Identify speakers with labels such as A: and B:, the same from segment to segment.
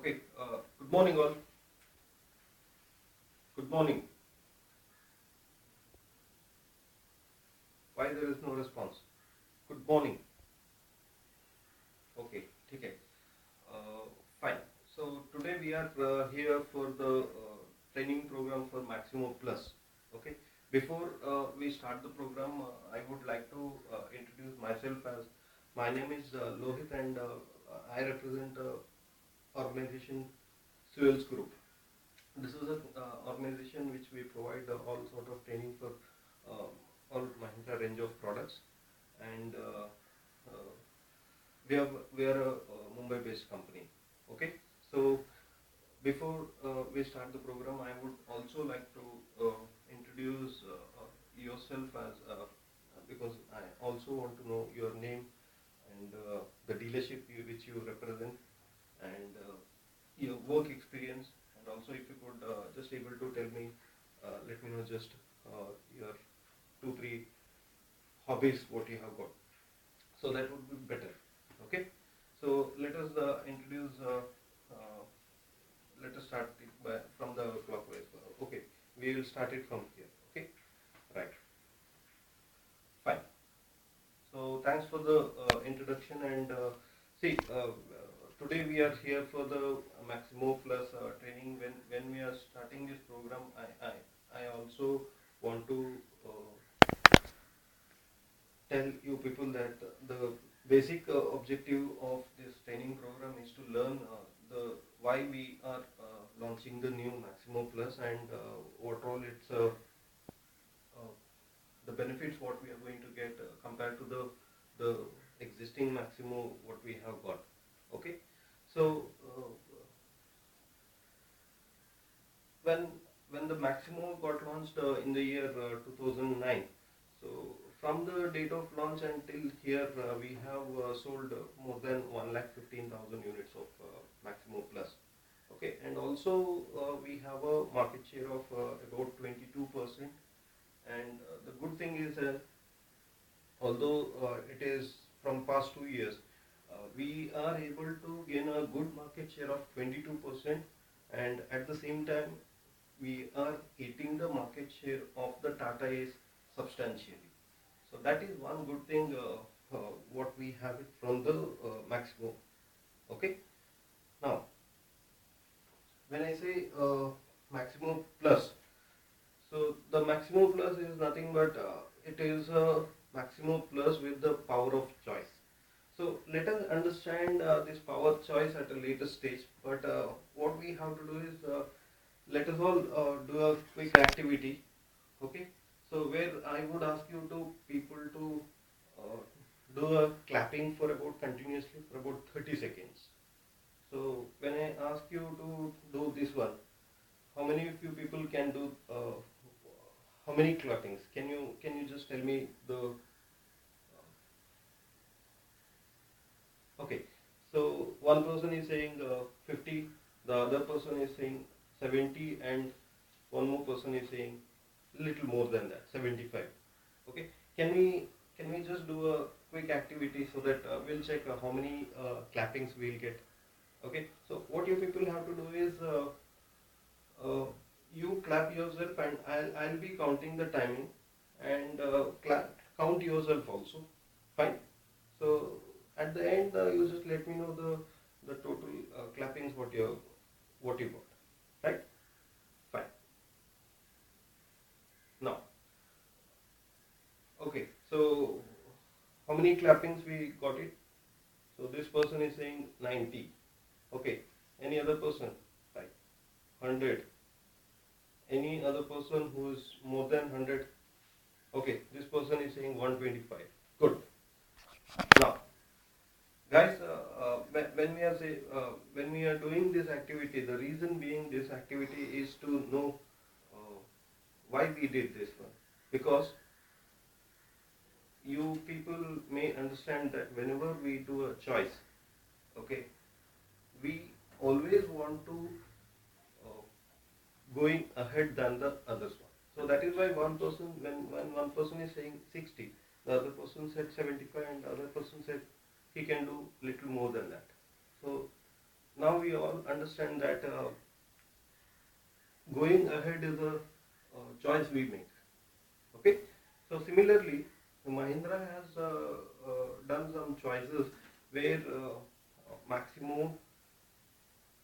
A: Okay, good morning all. Good morning. Why there is no response? Good morning. Okay, ठीक है. Uh, Fine. So today we are here for the training program for Maximo Plus. Okay. Before we start the program, I would like to introduce myself as my name is Lohit and I represent organization Suels Group. This is an organization which we provide all sort of training for all Mahindra range of products, and uh, we are a Mumbai-based company. Okay, so before we start the program, I would also like to introduce yourself as because I also want to know your name and the dealership which you represent and your work experience, and also if you could just able to tell me, let me know just your 2 3 hobbies what you have got, so that would be better. Okay, so let us introduce uh, let us start it from the clockwise. Okay, we will start it from here. Okay, right, fine. So thanks for the introduction, and see, today we are here for the Maximo Plus training. When we are starting this program, I also want to tell you people that the basic objective of this training program is to learn the why we are launching the new Maximo Plus, and what all its uh, the benefits what we are going to get compared to the existing Maximo what we have got. Okay, so when when the Maximo got launched in the year 2009, so from the date of launch until here we have sold more than 1,15,000 units of Maximo Plus. Okay, and also we have a market share of about 22%. And the good thing is, although it is from past 2 years, we are able to gain a good market share of 22%, and at the same time, we are eating the market share of the Tata Ace substantially. So that is one good thing what we have it from the Maximo. Okay. Now, when I say Maximo Plus, so the Maximo Plus is nothing but it is a Maximo Plus with the power of choice. So let us understand this power choice at a later stage. But what we have to do is let us all do a quick activity. Okay. So where I would ask you to people to uh, do a clapping for about continuously for about 30 seconds. So when I ask you to do this one, how many of you people can do? How many clappings? Can you just tell me the? Okay, so one person is saying 50, the other person is saying 70, and one more person is saying little more than that, 75. Okay, can we just do a quick activity so that we'll check how many clappings we'll get. Okay, so what you people have to do is uh, you clap yourself, and I'll be counting the timing, and count yourself also. Fine. So at the end, you just let me know the total clappings what you got. Right? Fine. Now, okay. So how many clappings we got it? So this person is saying 90. Okay. Any other person? Right. 100. Any other person who is more than 100? Okay. This person is saying 125. Good. Now, guys, when we are doing this activity, the reason being this activity is to know uh, why we did this one, because you people may understand that whenever we do a choice, okay, we always want to uh, going ahead than the others one. So that is why one person, when one person is saying 60, the other person said 75, and the other person said he can do little more than that. So now we all understand that going ahead is a choice we make. Okay, so similarly, Mahindra has done some choices where Maximo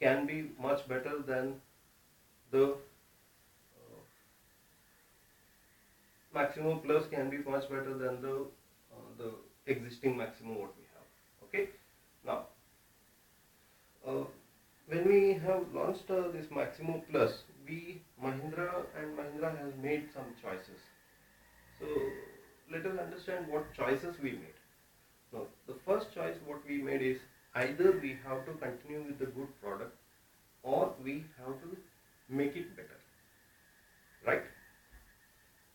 A: can be much better than the Maximo Plus can be much better than the existing Maximo what we have. Okay, now uh, when we have launched this Maximo Plus, we Mahindra and Mahindra has made some choices. So let us understand what choices we made. Now, the first choice what we made is either we have to continue with the good product or we have to make it better, right?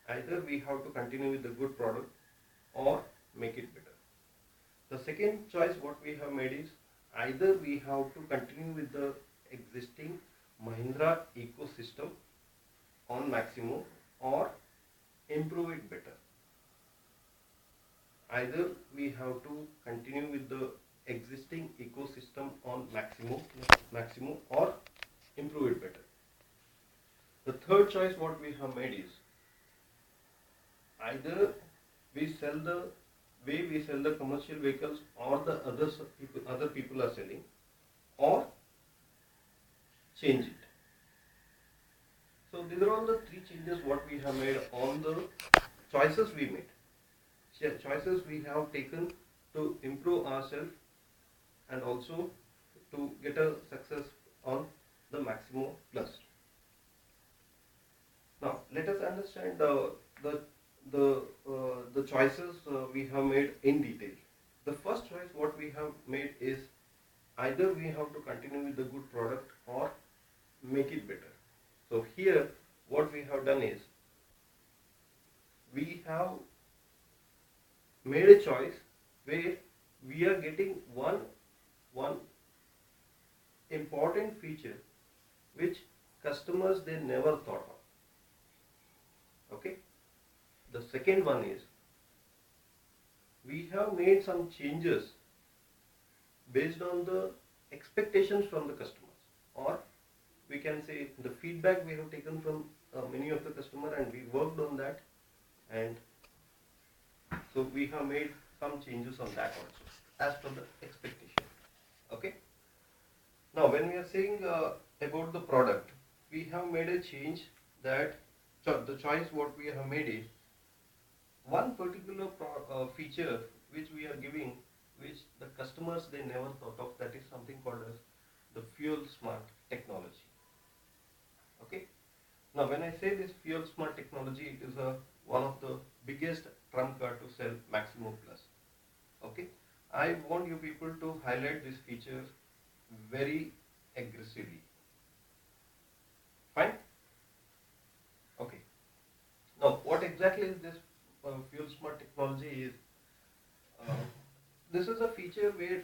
A: Either we have to continue with the good product or make it better. The second choice what we have made is either we have to continue with the existing Mahindra ecosystem on Maximo or improve it better. Either we have to continue with the existing ecosystem on Maximo or improve it better. The third choice what we have made is either we sell the way we sell the commercial vehicles or the other people are selling, or change it. So these are all the three changes what we have made on the choices we made. Choices we have taken to improve ourselves and also to get a success on the Maximo Plus. Now let us understand the choices we have made in detail. The first choice what we have made is either we have to continue with the good product or make it better. So here what we have done is we have made a choice where we are getting one important feature which customers they never thought of. Okay. The second one is we have made some changes based on the expectations from the customers, or we can say the feedback we have taken from many of the customer, and we worked on that, and so we have made some changes on that also as per the expectation. Okay. Now when we are saying about the product, we have made a change that the choice what we have made is one particular feature which we are giving, which the customers they never thought of, that is something called as the fuel smart technology. Okay. Now when I say this fuel smart technology, it is one of the biggest trump card to sell Maximo Plus. Okay. I want you people to highlight this feature very aggressively. Fine. Okay. Now what exactly is this fuel smart technology is? This is a feature where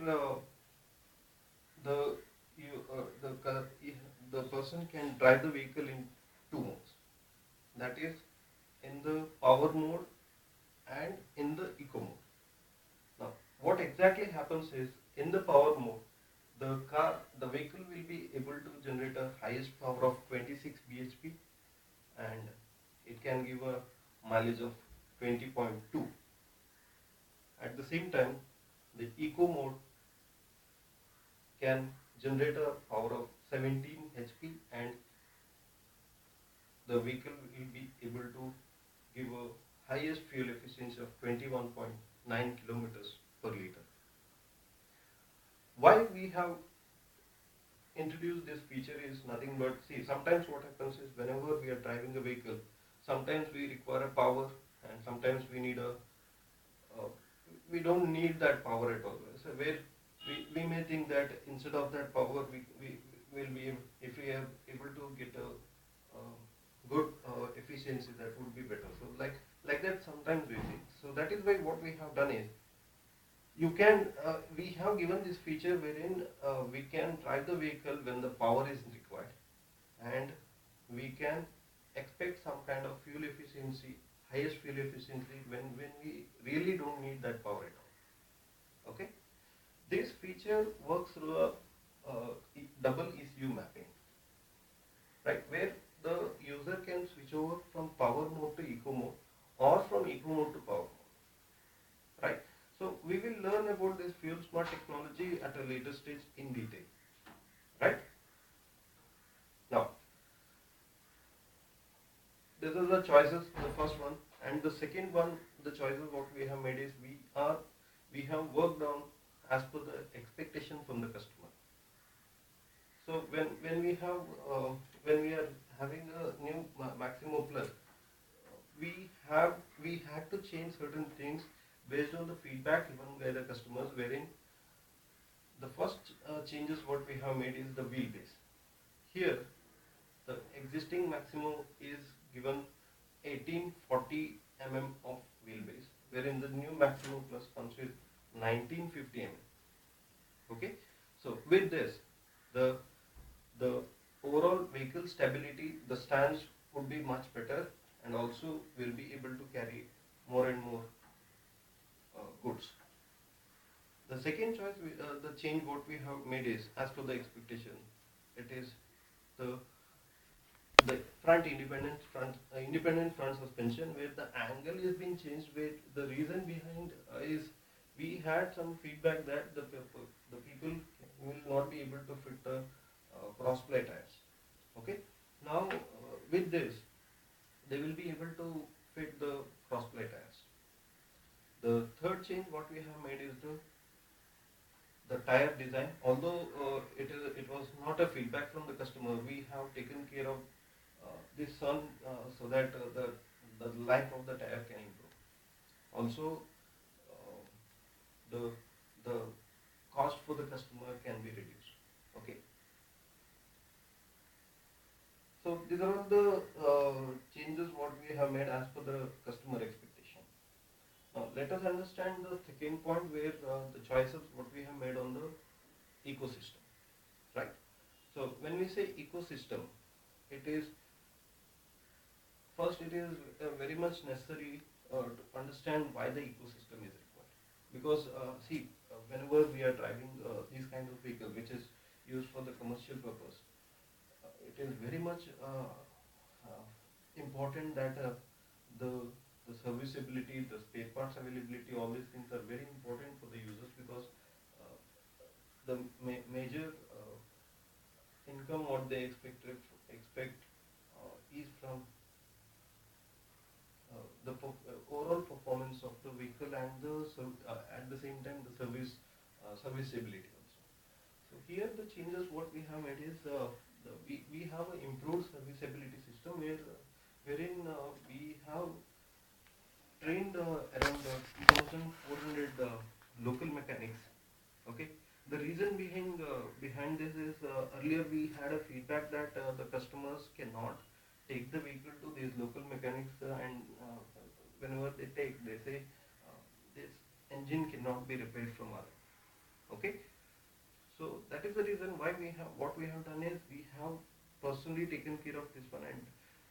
A: the you the person can drive the vehicle in two modes. That is in the power mode and in the eco mode. Now, what exactly happens is in the power mode, the vehicle will be able to generate a highest power of 26 bhp, and it can give a mileage of 20.2. At the same time, the eco mode can generate a power of 17 HP, and the vehicle will be able to give a highest fuel efficiency of 21.9 kilometers per liter. Why we have introduced this feature is nothing but, see, sometimes what happens is whenever we are driving a vehicle, sometimes we require a power and sometimes we need we don't need that power at all. So where we may think that instead of that power we will be able, if we are able to get a good efficiency, that would be better. So like that sometimes we think. So that is why what we have done is you can we have given this feature wherein we can drive the vehicle when the power is required, and we can expect some kind of fuel efficiency, highest fuel efficiency when we really don't need that power at all. Okay. This feature works through double ECU mapping, right? Where the user can switch over from power mode to eco mode or from eco mode to power mode, right? So we will learn about this fuel smart technology at a later stage in detail, right? Now, this is the choices, the first one, and the second one, the choices what we have made is we have worked on as per the expectation from the customer. So when we have when we are having a new Maximo Plus, we had to change certain things based on the feedback given by the customers. Wherein the first changes what we have made is the wheelbase. Here, the existing Maximo is given 1840 mm of wheelbase, wherein the new Maximo Plus comes with 1950 mm. Okay, so with this, the the overall vehicle stability, the stance would be much better, and also will be able to carry more and more goods. The second choice, the change what we have made is as per the expectation. It is the independent front suspension, where the angle is being changed. Where the reason behind is we had some feedback that the people will not be able to fit the crossplay tires. Okay, now with this they will be able to fit the crossplay tires. The third change what we have made is the tire design. Although it was not a feedback from the customer, we have taken care of this sun so that the life of the tire can improve. Also, uh, the the cost for the customer can be reduced. Okay, so these are all the changes what we have made as per the customer expectation. Now let us understand the second point, where the choices what we have made on the ecosystem, right? So when we say ecosystem, it is first, it is very much necessary to understand why the ecosystem is required. Because see, whenever we are driving these kind of vehicle which is used for the commercial purpose, it is very much important that the the serviceability, the spare parts availability, all these things are very important for the users, because uh, the major income what they expect is from overall performance of the vehicle, and at the same time the serviceability also. So here the changes what we have made is we have an improved serviceability system, wherein we have trained around 2,400 local mechanics. Okay, the reason behind this is earlier we had a feedback that the customers cannot take the vehicle to these local mechanics, and whenever they take, they say this engine cannot be repaired from our end. Okay, so that is the reason why we have what we have done is we have personally taken care of this one, and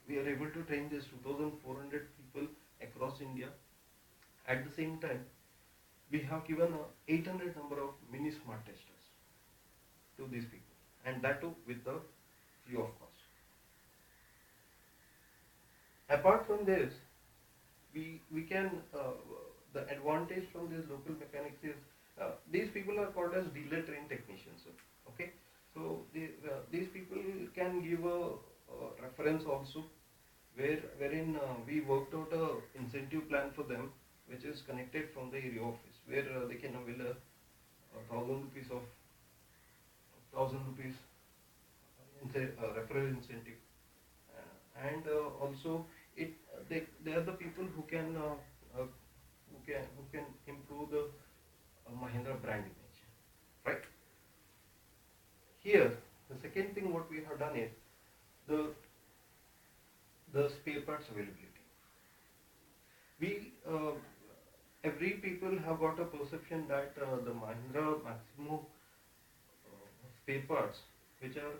A: we are able to train these 2,400 people across India. At the same time, we have given a 800 number of mini smart testers to these people, and that too with the free of cost. Apart from this, we can the advantage from these local mechanics is these people are called as dealer trained technicians. Okay, so these people can give a reference also, wherein we worked out a incentive plan for them, which is connected from the area office, where they can avail a 1,000 rupees referral incentive, and also it they are the people who can improve the Mahindra brand image, right? Here, the second thing what we have done is the spare parts availability. We every people have got a perception that the Mahindra Maximo spare parts, which are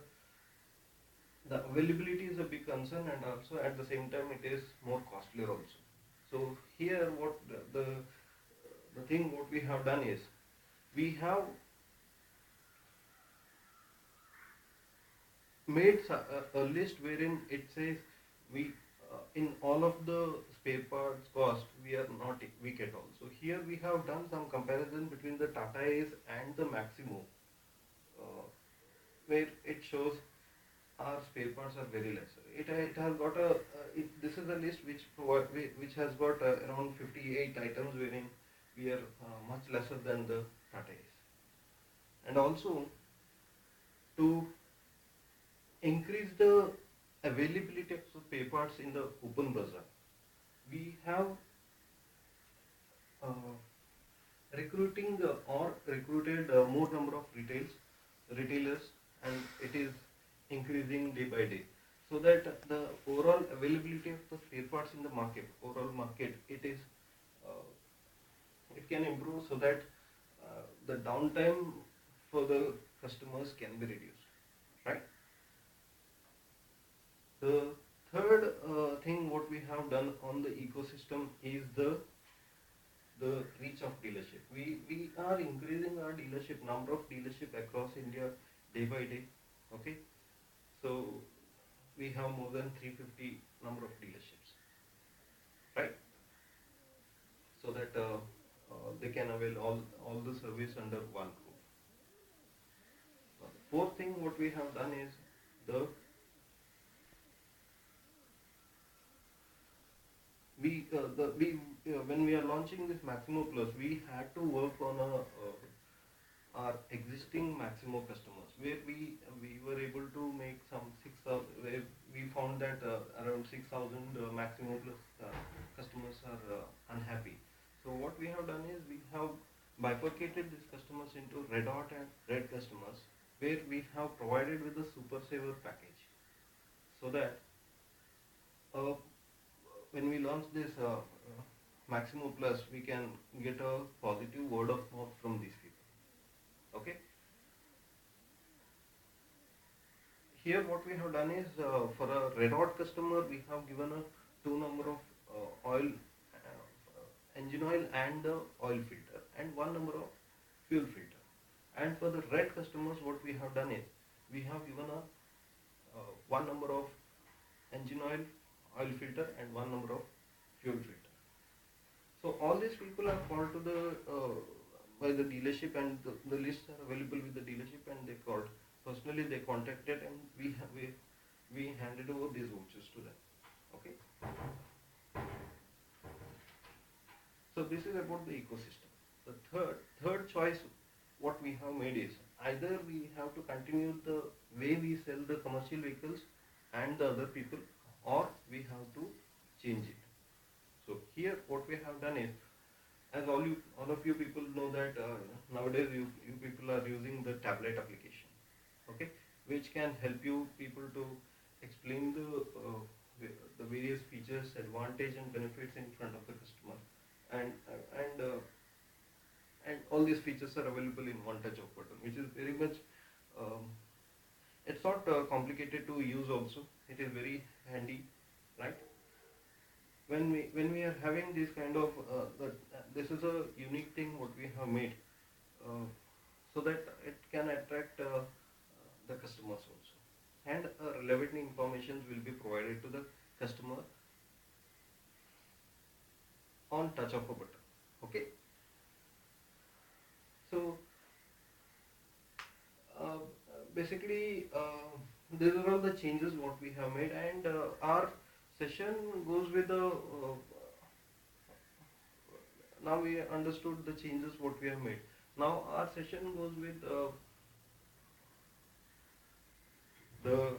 A: the availability is a big concern, and also at the same time it is more costlier also. So here what the thing what we have done is we have made a list wherein it says we in all of the spare parts cost we are not weak at all. So here we have done some comparison between the Tata Ace and the Maximo, uh, where it shows our spare parts are very less. It has got a this is a list which has got around 58 items wherein we are much lesser than the Tata Ace. And also to increase the availability of spare parts in the open bazaar, we have uh, recruiting or recruited more number of retailers, and it is increasing day by day, so that the overall availability of the spare parts in the overall market, uh, it can improve, so that the downtime for the customers can be reduced, right? The third thing what we have done on the ecosystem is the reach of dealership. We are increasing our dealership number of dealership across India day by day. Okay, so we have more than 350 number of dealerships, right? So that they can avail all the service under one roof. Now, the fourth thing what we have done is the we when we are launching this Maximo Plus, we had to work on our existing Maximo customers, where we were able to make some 6,000, where we found that around 6,000 Maximo Plus customers are unhappy. So what we have done is we have bifurcated these customers into red hot and red customers, where we have provided with the super saver package, so that uh, when we launch this Maximo Plus, we can get a positive word of mouth from these people. Okay. Here, what we have done is for a red hot customer, we have given a two number of oil, engine oil and the oil filter, and one number of fuel filter. And for the red customers, what we have done is we have given a one number of engine oil filter, and one number of fuel filter. So all these people are called to the by the dealership, and the lists are available with the dealership, and they called personally. They contacted, and we handed over these vouchers to them. Okay. So this is about the ecosystem. The third choice what we have made is either we have to continue the way we sell the commercial vehicles and the other people, or we have to change it. So here what we have done is, as all of you people know that nowadays you people are using the tablet application, okay, which can help you people to explain the various features, advantage and benefits in front of the customer, and uh, and uh, and all these features are available in one touch of button, which is very much um, it's not complicated to use. Also, it is very handy, right? When we are having this kind of this is a unique thing what we have made, uh, so that it can attract the customers also, and relevant information will be provided to the customer on touch of a button. Okay. So uh, basically these are all the changes what we have made, and our session goes with the now we understood the changes what we have made. Now our session goes with the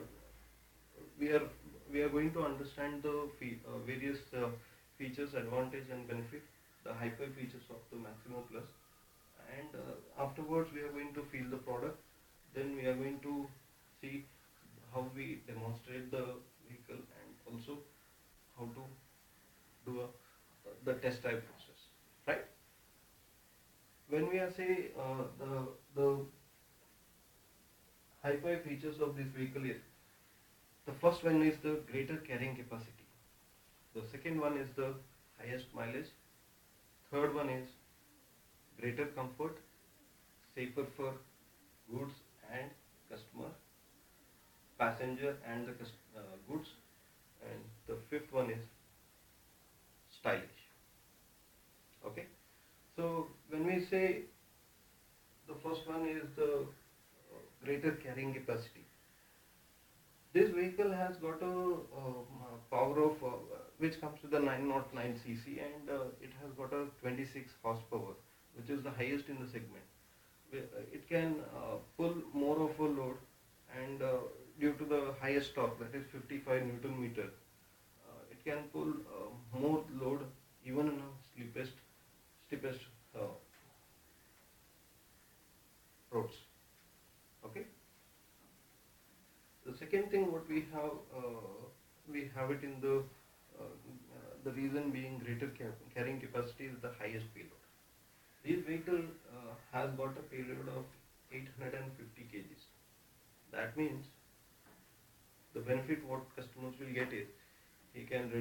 A: we are we are going to understand the various features, advantage and benefit, the hyper features of the Maximo Plus, and afterwards we are going to feel the product. Then we are going to see how we demonstrate the vehicle, and also how to do the test drive process, right? When we are say the high-fi features of this vehicle is, the first one is the greater carrying capacity, the second one is the highest mileage, third one is greater comfort, safer for goods and customer passenger and the goods, and the fifth one is stylish. Okay, so when we say the first one is the greater carrying capacity, this vehicle has got a power of which comes with the 909 cc, and it has got a 26 horsepower, which is the highest in the segment. It can pull more of a load, and due to the highest torque, that is 55 newton meter, it can pull more load even in a steepest roads. Okay. The second thing what we have it in the reason being greater carrying capacity is the highest payload. This vehicle has got a payload of 850 kgs. That means the benefit what customers will get is he can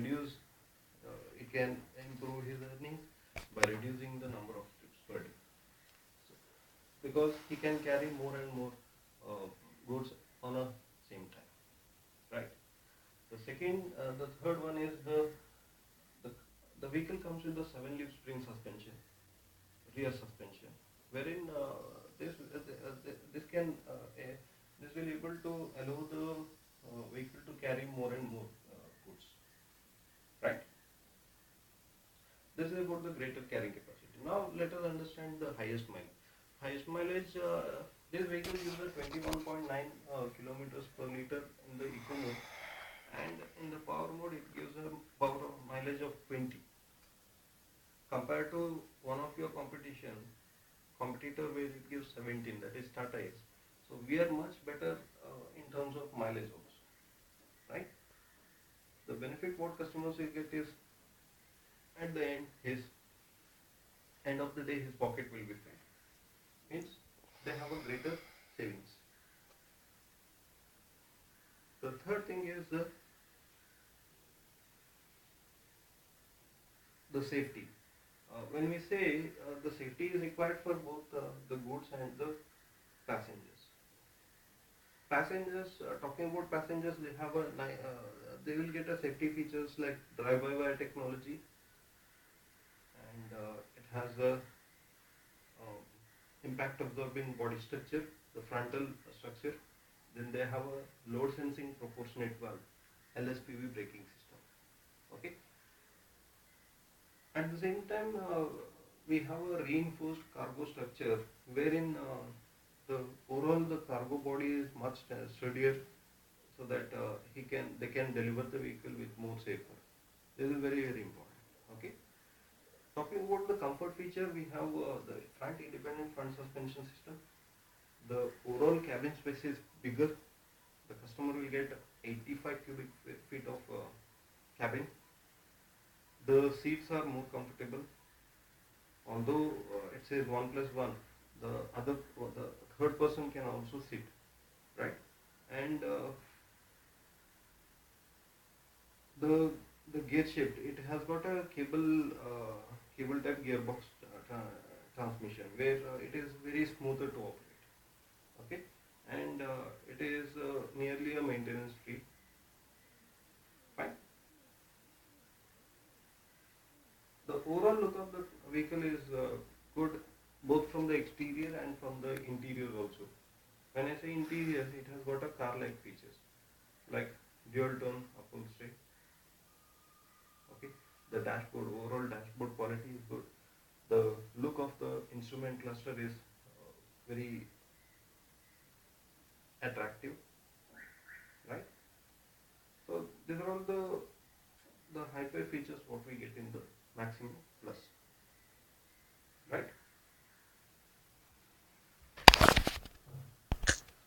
A: improve his earnings by reducing the number of trips per day. So, because he can carry more and more goods on a same time, right? The third one is the, the vehicle comes with the 7-leaf spring suspension, rear suspension, wherein this can this will able to allow the vehicle to carry more and more goods, right? This is about the greater carrying capacity. Now let us understand the highest mileage. Highest mileage, this vehicle gives a 21.9 kilometers per liter in the eco mode, and in the power mode it gives a power mileage of 20. Compared to one of your competitor where it gives 17, that is Tata Ace. So we are much better in terms of mileage also, right? The benefit what customers will get is at the end of the day his pocket will be filled. Means they have a greater savings. The third thing is the safety. When we say the safety is required for both the goods and the passengers. Talking about passengers, they will get a safety features like drive-by-wire technology, and it has a impact absorbing body structure, the frontal structure. Then they have a load sensing proportionate valve, LSPV braking system. Okay. At the same time, we have a reinforced cargo structure wherein the cargo body is much sturdier, so that they can deliver the vehicle with more safer. This is very important. Okay. Talking about the comfort feature, we have the independent front suspension system. The overall cabin space is bigger. The customer will get 85 cubic feet of cabin. The seats are more comfortable. Although it says 1+1, the third person can also sit, right? And the gear shift, it has got a cable type gearbox transmission, where it is very smoother to operate. Okay, and it is nearly a maintenance free. Fine. The overall look of the vehicle is good, both from the exterior and from the interior also. When I say interior, it has got a car-like features like dual tone upholstery. Okay, the overall dashboard quality is good. The look of the instrument cluster is very attractive, right? So these are all the high-fi features what we get